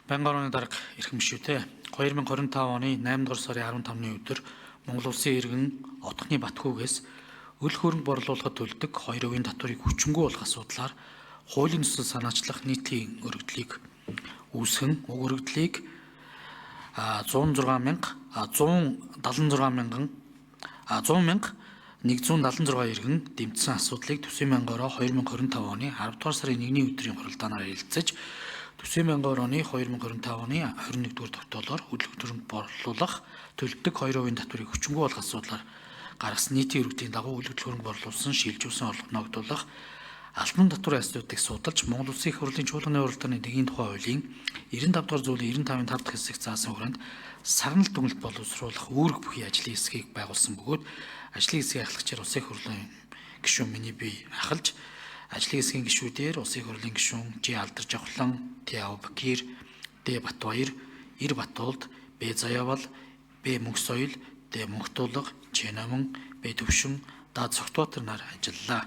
Байнгын орны дарга эрхэмшүүтэй 2025 оны 8 дугаар сарын 15-ны өдөр Монгол Улсын иргэн Отгоны Батхүүгээс өл хөрөнгө борлуулахад төлдөг 2% татварыг хүчингүй болох асуудлаар хуулийн төсөл санаачлах нийтийн өргөдлийг үүсгэн уг өргөдлийг 100,176 иргэн дэмжсэн асуудлыг Төсвийн байнгын ороо 2025 оны 10 дугаар сарын 1-ний өдрийн хуралдаанаар хэлэлцэж Төсвийн байнгын орооны 2025 оны 21 дугаар тогтоолоор өл хөрөнгө борлуулах төлдөг 2% татварыг хүчингүй болох асуудлаар гаргасан нийтийн өргөдлийн дагуу өл хөрөнгө борлуулсан шилжүүлсэн орлого ногдуулах албан татварын асуудлыг судалж Монгол Улсын их хурлын чуулганы уралдааны дэгийн тухай хуулийн 95 дугаар зүйлийн 95-ын 5 дахь хэсэг заасан хүрээнд сарналт дүгнэлт боловсруулах үүрэг бүхий ажлын хэсгийг байгуулсан бөгөөд ажлын хэсгийн ахлагчаар Улсын их хурлын гишүүн миний бие ахалж ажлын хэсгийн гишүүдээр Улсын их хурлын гишүүн Ж Алдарч Авхлан, Т Авбакир, Д Батбаяр, Ир Батуулд, Б Заяавал, Б Мөнхсоёл, Д Мөнхтуулга, Ч Номон, Б Төвшин, Д Цогтбаатар нар ажиллалаа.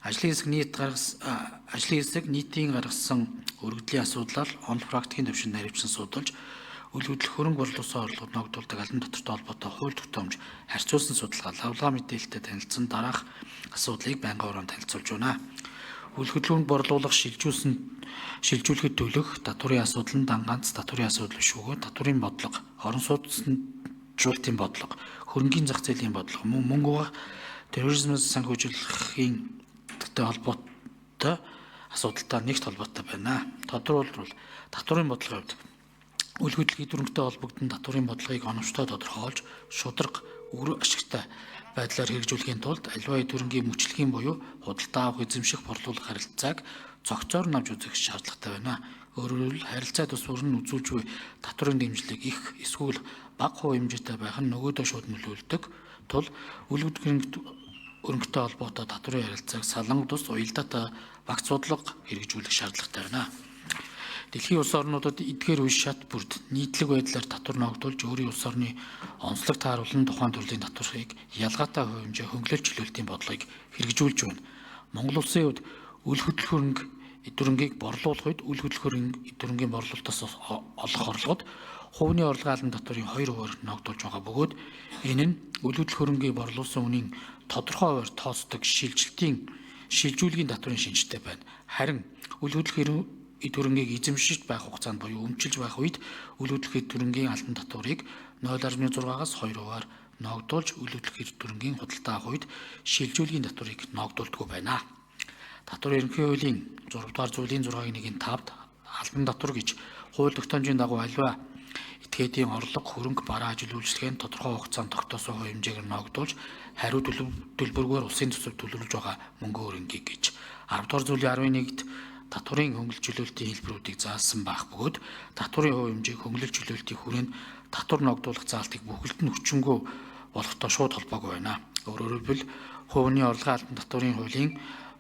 Ажлын хэсэг нийтийн гаргасан өргөдлийн асуудлаар онл практикийн төвшөнд наривчсан судалж үл хөдлөх хөрөнгө борлуулсан орлогод ногдуулдаг албан татвартай холбоотой хууль тогтоомж харьцуулсан судалгаа лавлага мэдээлэлтэй танилцсан дараах асуудлыг байнгын ороонд танилцуулж байна. Үл хөдлөхөнд борлуулах шилжүүлэхэд төлөх татварын асуудал нь ганц татварын асуудал биш бөгөөд татварын бодлого, орон сууцнжуулалтын бодлого, хөрөнгийн зах зээлийн бодлого, мөнгө терроризмээс санхүүжүүлэхийн холбоотой асуудалтай нэгт холбоотой байна. Тодорхойлбол татварын бодлогын хувьд үл хөдлөлийн дүрмтэй холбогдсон татварын бодлогыг оновчтой тодорхойлж шударга өр ашигтай байдлаар хэрэгжүүлэхийн тулд аливаа дүрмгийн мөчлөгийн буюу худалдаа авах эзэмших борлуулах харилцааг цогцоор нь авч үзэх шаардлагатай байна. Өөрөөр хэлбэл харилцаа тус бүр нь үзүүлж буй татварын дэмжлэг их эсвэл бага хувь хэмжээтэй байх нь нөгөөдөө шууд нөлөөлдөг тул үл хөдлөлийн өрөнгөтэй холбоотой татварын харилцааг саланг тус уялдаатай багц судлага хэрэгжүүлэх шаардлагатай байна. Дэлхийн улс орнуудад эдгээр үе шат бүрд нийтлэг байдлаар татвар ногдуулж өөрийн улс орны онцлог тааруулан тухайн төрлийн татварыг ялгаатай хувь хэмжээ хөнгөлөлт чөлөөлтийн бодлогыг хэрэгжүүлж байна. Монгол улсын хувьд үл хөдлөх хөрөнгө дүрмгийг борлуулах үед үл хөдлөх хөрөнгө дүрмгийн борлуулалтаас олох орлогод хувийн орлогын албан татварын 2%-аар ногдуулж байгаа бөгөөд энэ нь үл хөдлөх хөрөнгийг борлуулсан үнийн тодорхой хувиар тооцдог шилжүүлгийн татварын шинжтэй байна. Харин үл хөдлөх дүрмгийг эзэмшиж байх хугацаанд буюу өмчилж байх үед үл хөдлөх дүрмгийн албан татварыг 0.6-аас 2%-аар ногдуулж үл хөдлөх дүрмгийн худалдаа авах үед шилжүүлгийн татварыг ногдуулдаггүй байна. Татварын ерөнхий хуулийн 6 дугаар зүйлийн 6-1-5-д албан татвар гэж хууль тогтоомжийн дагуу аливаа этгээдийн орлого хөрөнгө бараа ажил үйлчлэгэнд тодорхой хугацаанд тогтоосон хувь хэмжээгээр ногдуулж хариу төлбөрөөр улсын төсөвт төлөвлөж байгаа мөнгө хөрөнгийг гэж 10 дугаар зүйлийн 11-д татварын хөнгөлөлт чөлөөлтийн хэлбэрүүдийг заасан байх бөгөөд татварын хувь хэмжээг хөнгөлөлт чөлөөлтийн хүрээнд татвар ногдуулах заалтыг бүхэлд нь хүчингүй болохтой шууд холбоогүй байна. Өөрөөр хэлбэл хувийн орлогын албан татварын хуулийн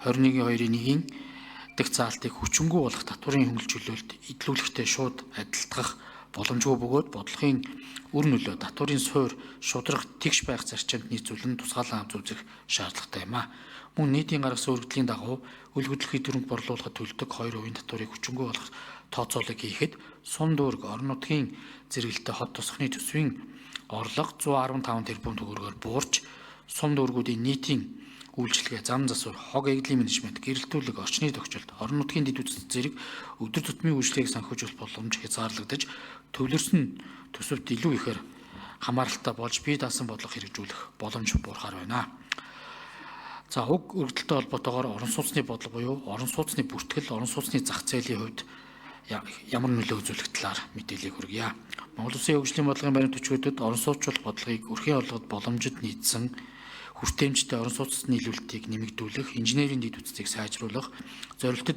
21.2-ийн 1 дэх заалтыг хүчингүй болох татварын хөнгөлөлт чөлөөлт идэлүүлэхтэй шууд адилтгах боломжгүй бөгөөд бодлогын үр нөлөө татварын суур шударга тэгш байх зарчимд нийцүүлэн тусгаалan авч үзэх шаардлагатай юм а. Мөн нийтийн гаргасан өргөдлийн дагуу үл хөдлөхийн дүрмд борлуулахад төлдөг 2% татварыг хүчингүй болох тооцоолыг хийхэд сум дүүрэг орон нутгийн зэрэгэлдээ хот тосхны төсвийн орлого 115 тэрбум төгрөгөөр буурч сум дүүргүүдийн нийтийн үйлчилгээ, зам засвар, хог эгдлийн менежмент, гэрэлтүүлэг, орчны тохиолдолд орон нутгийн дэд үтс зэрэг өдөр тутмын үйлчлэгийг санхүүжүүлэх боломж хязгаарлагдаж төвлөрсөн төсөвт илүү ихээр хамааралтай болж бие даасан бодлого хэрэгжүүлэх боломж буурахаар байна. За уг өргөдөлтэй холбоотойгоор орон сууцны бодлого буюу орон сууцны бүртгэл, орон сууцны зах зээлийн хувьд ямар нөлөө үзүүлэх талаар мэдээлэл хүргье. Монгол Улсын хөгжлийн бодлогын баримт төчгүүдэд орон сууцчлах бодлогыг өрхийн орлогод боломжит нийцсэн хүртээмжтэй орон сууцны нийлүүлэлтийг нэмэгдүүлэх, инженерийн дэд үтцийг сайжруулах, зорилттой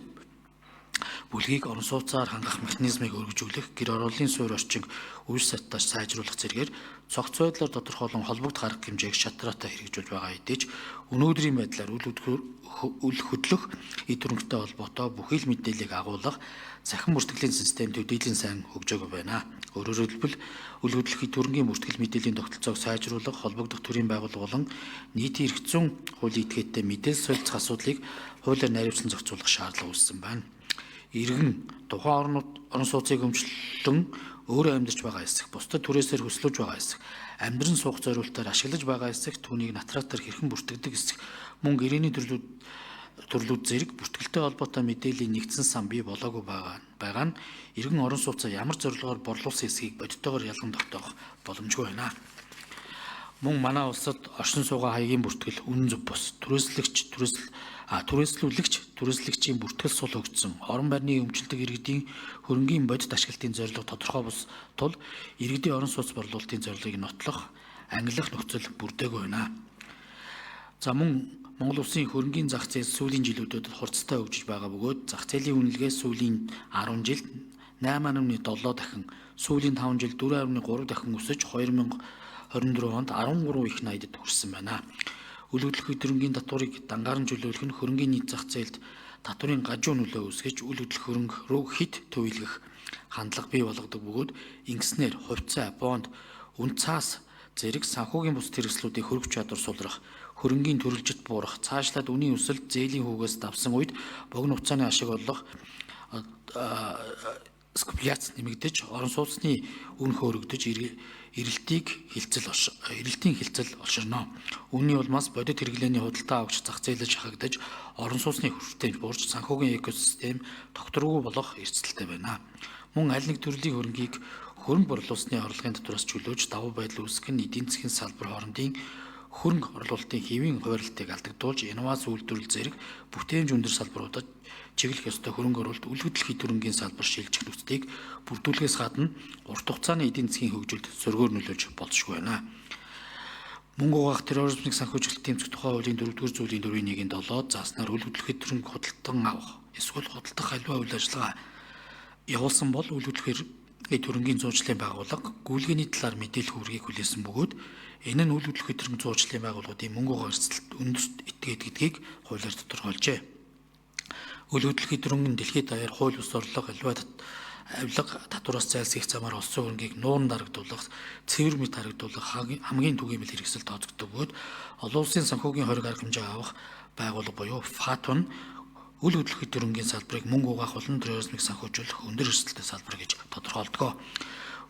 бүлгийг орон сууцаар хангах механизмыг өргөжүүлэх, гэр орооллын суурь орчинг үйл саттаж сайжруулах зэргээр цогц байдлаар тодорхойлон холбогд гарах хэмжээг шатраатай хэрэгжүүлж байгаа хэдий ч өнөөдрийн байдлаар үл хөдлөх дүрмтэй холбоотой бүхий л мэдээллийг агуулгах захин бүртгэлийн систем төдийлөн сайн хөгжөөгүй байна. Өөрөөр хэлбэл үл хөдлөхийн төрөнгийн бүртгэл мэдээллийн тогтолцоог сайжруулах, холбогдох төрийн байгууллага болон нийтийн эрх зүйн хуулийн этгээдтэй мэдээлэл солилцох асуудлыг хуулиар найруулсан зохицуулах шаардлага үүссэн байна. иргэн тухайн орон сууцыг өмчлөн өөрөө амьдарч байгаа хэсэг, бусдад түрээсээр хөслөж байгаа хэсэг, амьдран суух зорилтоор ашиглаж байгаа хэсэг, түүнийг натратаар хэрхэн бүртгэдэг хэсэг, мөн гэрээний төрлүүд зэрэг бүртгэлтэй холбоотой мэдээллийн нэгдсэн сан бий болоогүй байгаа нь иргэн орон сууцаа ямар зорилгоор борлуулсан хэсгийг бодиттойгоор ялган тогтоох боломжгүй байна. Мөн манай улсад оршин суугаа хаягийн бүртгэл, үнэн зөв бус, түрээслүүлэгчийн бүртгэл сул өгдсөн, орон байрны өмчлөлтөг иргэдийн хөрөнгийн бодит ашиглалтын зорилго тодорхой бус тул иргэдийн орон сууц борлуулалтын зорилгыг нотлох, ангилах нөхцөл бүрдээгүй байна. За мөн Монгол Улсын хөрөнгийн зах зээл сүүлийн жилүүдэд хурцтай хөгжиж байгаа бөгөөд зах зээлийн үнэлгээ сүүлийн 10 жилд 8.7 дахин, сүүлийн 5 жилд 4.3 дахин өсөж 2024 онд 13 их найдад хүрсэн байна. Үл хөдлөх хөтөлбөрийн татварыг дангаар нь чөлөөлөх нь хөрөнгийн нийт зах зээлд татварын гажуу нөлөө үүсгэж үл хөдлөх хөрөнгө рүү хэд төвлөх хандлага бий болгодог бөгөөд ингэснээр хувьцаа, бонд, үн цаас зэрэг санхүүгийн бус хэрэгслүүдийн хөрөх чадвар сулрах, хөрөнгийн төрөлжит буурах, цаашлаад үнийн өсөлт зээлийн хүүгээс давсан үед богино хугацааны ашиг олох спекуляц нэмэгдэж, орон сууцны үн хөөрөгдөж эрэлтийн хилцэл олширно. Үүний улмаас бодит хэрэглээний худалдаа авагч зах зээлд шахагдаж, орон сууцны хөрөлтөнд буурч санхүүгийн экосистем тогтворгүй болох эрсдэлтэй байна. Мөн аль нэг төрлийн хөрөнгийг хөрөнгө борлуулсны орлогын татвараас чөлөөж давуу байдал үүсгэх нь эдийн засгийн салбар хоорондын хөрөнгө орлуулалтын хэвийн хуваарлтыг алдагдуулж, инновац үйлдвэрлэл зэрэг бүтээмж өндөр салбаруудад чиглэх ёстой хөрөнгө оруулалт, үл хөдлөх хөрөнгийн салбар шилжих нөхцөлийг бүрдүүлэхээс гадна урт хугацааны эдийн засгийн хөгжилд сөргөөр нөлөөлж болзошгүй байна. Мөнгө угаах, терроризмыг санхүүжүүлэх тэмцэх тухай хуулийн 4-р зүйлийн 4.1-7 зааснаар үл хөдлөх хөрөнгө худалдан авах эсвэл худалдах аливаа үйл ажиллагаа явуулсан бол үл хөдлөх хөрөнгийн зуурчлалын байгууллага гүйлгээний талаар мэдээлэх үүргийг хүлээсэн бөгөөд энэ нь үл хөдлөх хөрөнгө зуурчлалын байгууллагуудын мөнгө угаах эрсдэлд өндөрт этгээд гэдгийг хуулиар тодорхойлжээ. Үл хөдлөх хөрөнгө нь дэлхийд даяар хууль бус орлого авилга татвараас зайлсхийх замаар олсон хөрөнгийг нууран дарагдуулах, цэвэр мэт харагдуулах хамгийн түгээмэл хэрэгсэл тооцогддог бөгөөд олон улсын санхүүгийн хориг арга хэмжээ авах байгууллага буюу ФАТУ нь үл хөдлөх хөрөнгийн салбарыг мөнгө угаах болон терроризмыг санхүүжүүлэх өндөр эрсдэлтэй салбар гэж тодорхойлдог.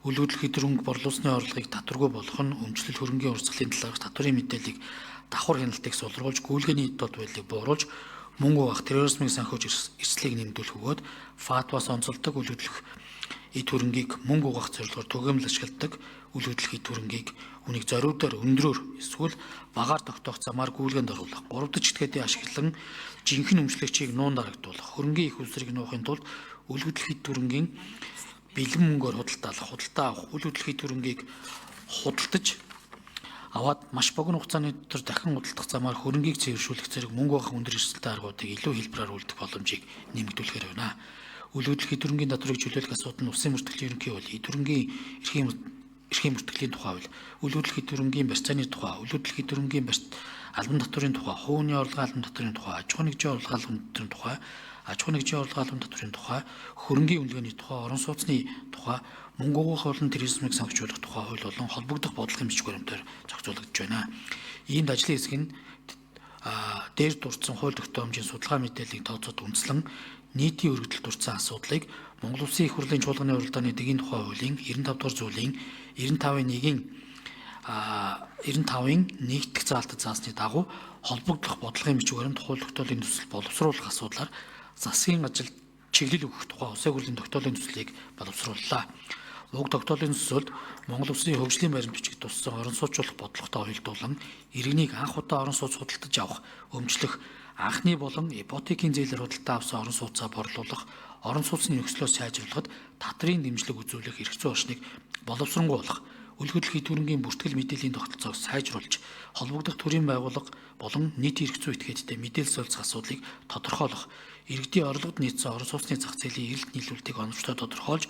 Үл хөдлөх хөрөнгө борлуулсны орлогыг татваргүй болгох нь өмчлөл хөрөнгийн урсгалын талаарх татварын мэдээллийг давхар хяналтыг сулруулж, гүйлгээний дод байдлыг бууруулж, мөнгө угаах, терроризмыг санхүүж эрсдлийг нэмэгдүүлэх бөгөөд ФАТУ-аас онцолдог үл хөдлөх хөрөнгийг мөнгө угаах зорилгоор түгээмэл ашигладаг үл хөдлөх хөрөнгийг үнийг зориудаар өндрөөр эсвэл багаар тогтоох замаар гүйлгээнд оруулах, 3 дахь этгээдийн ашиглан жинхэнэ өмчлөгчийг нуун дарагдуулах, хөрөнгийн их усрыг нуухын тулд үл хөдлөх хөрөнгийн бэлэн мөнгөөр худалдаа авах, үл хөдлөх хөрөнгийг худалдаж аваад маш богино хугацааны дотор дахин худалдах замаар хөрөнгийг цэвэршүүлэх зэрэг мөнгө угаах өндөр эрсдэлтэй аргуудыг илүү хэлбэрээр үлдэх боломжийг нэмэгдүүлэхээр байна. Үл хөдлөх хөрөнгийн татварыг чөлөөлөх асуудал нь улсын мөртөлийн ерөнхий хууль, хөрөнгийн эрхийн мөртөлийн тухай хууль, үл хөдлөх хөрөнгийн барьцааны тухай, үл хөдлөх хөрөнгийн албан татварын тухай, хувийн орлогын албан татварын тухай, аж ахуйн нэгжийн орлогын албан татварын тухай, аж ахуйн нэгжийн орлогын албан татварын тухай, хөрөнгийн үнэлгээний тухай, орон сууцны тухай, мөнгө угаах болон терроризмыг санхүүжүүлэх тухай хууль болон холбогдох бодлогын бичиг баримтаар зохицуулагдж байна. Иймд ажлын хэсэг нь дээр дурдсан хууль тогтоомжийн судалгаа мэдээллийг тооцоод үндэслэн нийтийн өргөдөлд дурдсан асуудлыг Монгол Улсын их хурлын чуулганы уралдааны дэгийн тухай хуулийн 95 дугаар зүйлийн 95-ын нэгдэх заалтад заасны дагуу холбогдох бодлогын бичиг баримт хууль тогтоолын төсөл боловсруулах асуудлаар засгийн ажилд чиглэл өгөх тухай улсын хурлын тогтоолын төслийг боловсрууллаа. Уг тогтоолын төсөлд Монгол Улсын хөгжлийн баримт бичиг туссан орон сууцлах бодлоготой уялдуулан иргэнийг анх удаа орон сууц худалдаж авах, өмчлөх, анхны болон ипотекийн зээлээр худалдаа авсан орон сууцаа борлуулах, орон сууцны нөхцлөө сайжруулахад татрын дэмжлэг үзүүлэх эрх зүйн орчныг боловсронгуйлах, үл хөдлөх хөрөнгийн бүртгэл мэдээллийн тогтолцоог сайжруулж, холбогдох төрийн байгууллага болон нийт эрх зүйн этгээдтэй мэдээлэл солилцох асуудлыг тодорхойлох, иргэдийн орлогод нийцсэн орон сууцны зах зээлийн эрэлт нийлүүлэлтийг оновчтой тодорхойлж,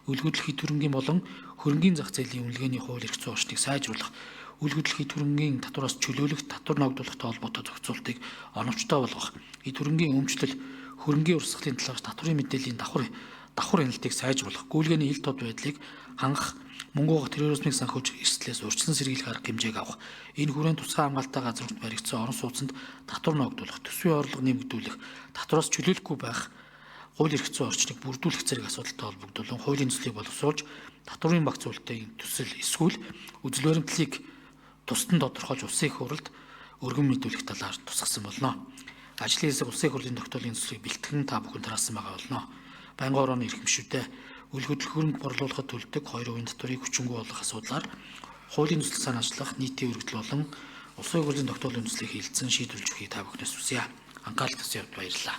үл хөдлөх хөрөнгийн болон хөрөнгийн зах зээлийн үнэлгээний хууль эрх зүйн орчныг сайжруулах, үл хөдлөх хөрөнгийн татвараас чөлөөлөх татвар ногдуулахтай холбоотой зохицуултыг оновчтой болгох, хөрөнгийн өмчлөл, хөрөнгийн урсгалын талаарх татварын мэдээллийн давхар хяналтыг сайжруулах, гүйлгээний ил тод байдлыг хангах, мөнгө угаах, терроризмыг санхүүжих эрсдлээс урьдчилан сэргийлэх арга хэмжээг авах, энэ хүрээнд тусгай хамгаалалттай газрууд баригдсан орон сууцнд татвар ногдуулах, төсвийн орлого нэмэгдүүлэх, татвараас чөлөөлөхгүй байх, хууль эрх зүйн орчныг бүрдүүлэх зэрэг асуудалтай холбогдуулан хуулийн төслийг боловсруулж татварын багц үйлдвэрийн төсөл эсвэл үзэл баримтлалыг тусдан тодорхойлж улсын их хурлд өргөн мэдүүлэх талаар тусгасан болно. Ажлын хэсэг улсын их хурлын тогтоолын төслийг бэлтгэн та бүхэн тараасан байгаа болно. Байнгын орооны эрхэмшүүдэд үл хөдлөхөөрөмж борлуулахад төлдөг 2% татварыг хүчингүй болгох асуудлаар хуулийн төслийг санаачлах нийтийн өргөдөл болон улсын их хурлын тогтоолын төслийг хилцэн шийдвэрлэж өгөхийг та бүхнээс хүсье. Анхаарал татсан явд баярлалаа.